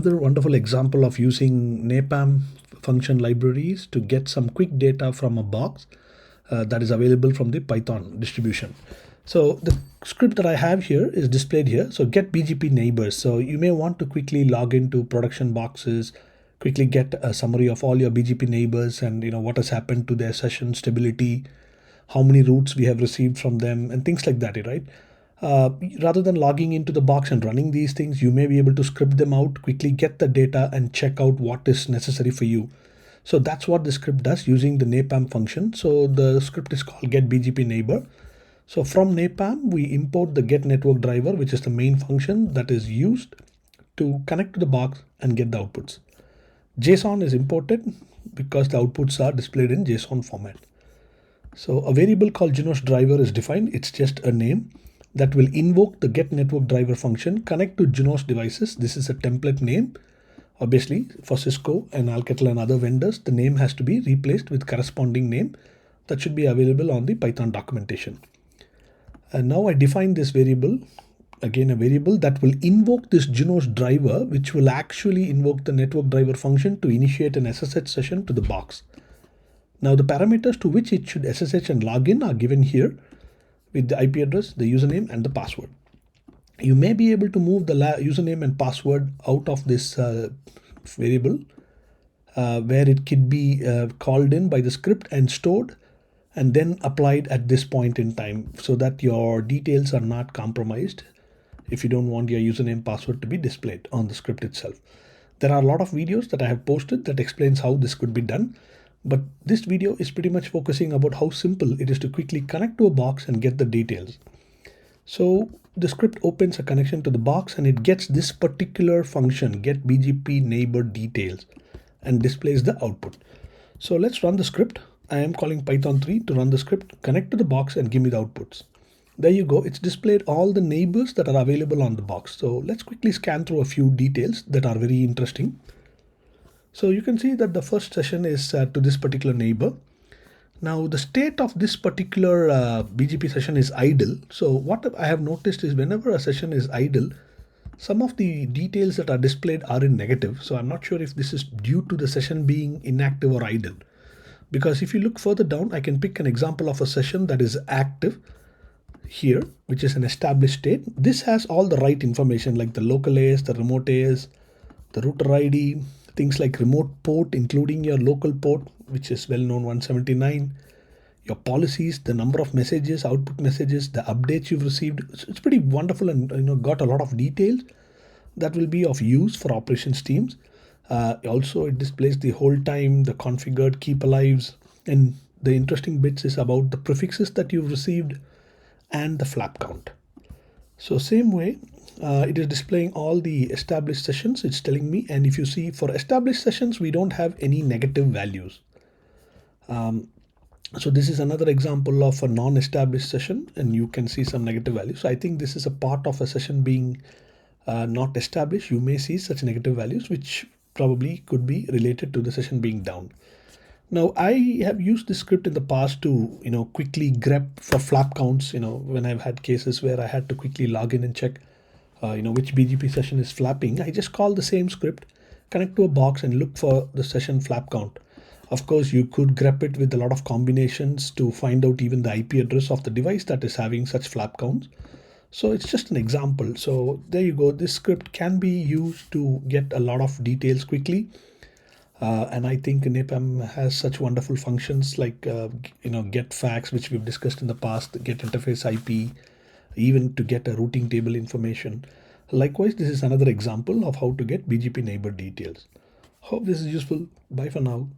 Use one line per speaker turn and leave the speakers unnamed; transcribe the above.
Another wonderful example of using NAPALM function libraries to get some quick data from a box that is available from the Python distribution. So the script that I have here is displayed here. So get-bgp-neighbors. So you may want to quickly log into production boxes, quickly get a summary of all your BGP neighbors and what has happened to their session stability, how many routes we have received from them, and things like that, right? Rather than logging into the box and running these things, you may be able to script them out, quickly get the data and check out what is necessary for you. So that's what the script does using the NAPALM function. So the script is called get-bgp-neighbor. So from NAPALM, we import the get network driver, which is the main function that is used to connect to the box and get the outputs. JSON is imported because the outputs are displayed in JSON format. So a variable called junos driver is defined. It's just a name that will invoke the get network driver function, connect to Junos devices. This is a template name. Obviously, for Cisco and Alcatel and other vendors, the name has to be replaced with corresponding name that should be available on the Python documentation. And now I define this variable, again a variable that will invoke this Junos driver, which will actually invoke the network driver function to initiate an SSH session to the box. Now the parameters to which it should SSH and log in are given here with the IP address, the username, and the password. You may be able to move the username and password out of this variable where it could be called in by the script and stored and then applied at this point in time so that your details are not compromised if you don't want your username password to be displayed on the script itself. There are a lot of videos that I have posted that explains how this could be done. But this video is pretty much focusing about how simple it is to quickly connect to a box and get the details. So the script opens a connection to the box and it gets this particular function, get BGP neighbor details, and displays the output. So let's run the script. I am calling Python 3 to run the script, connect to the box and give me the outputs. There you go. It's displayed all the neighbors that are available on the box. So let's quickly scan through a few details that are very interesting. So you can see that the first session is to this particular neighbor. Now the state of this particular BGP session is idle. So what I have noticed is whenever a session is idle, some of the details that are displayed are in negative. So I'm not sure if this is due to the session being inactive or idle. Because if you look further down, I can pick an example of a session that is active here, which is an established state. This has all the right information like the local AS, the remote AS, the router ID, things like remote port, including your local port, which is well known 179, your policies, the number of messages, output messages, the updates you've received. It's pretty wonderful and got a lot of details that will be of use for operations teams. Also, it displays the hold time, the configured keep alives, and the interesting bits is about the prefixes that you've received and the flap count. So same way, it is displaying all the established sessions. It's telling me, and if you see for established sessions, we don't have any negative values. So this is another example of a non-established session, and you can see some negative values. So I think this is a part of a session being not established. You may see such negative values, which probably could be related to the session being down. Now I have used this script in the past to quickly grep for flap counts. When I've had cases where I had to quickly log in and check which BGP session is flapping. I just call the same script, connect to a box and look for the session flap count. Of course, you could grep it with a lot of combinations to find out even the IP address of the device that is having such flap counts. So it's just an example. So there you go. This script can be used to get a lot of details quickly. And I think NAPALM has such wonderful functions like get fax, which we've discussed in the past, get interface IP, even to get a routing table information. Likewise, this is another example of how to get BGP neighbor details. Hope this is useful. Bye for now.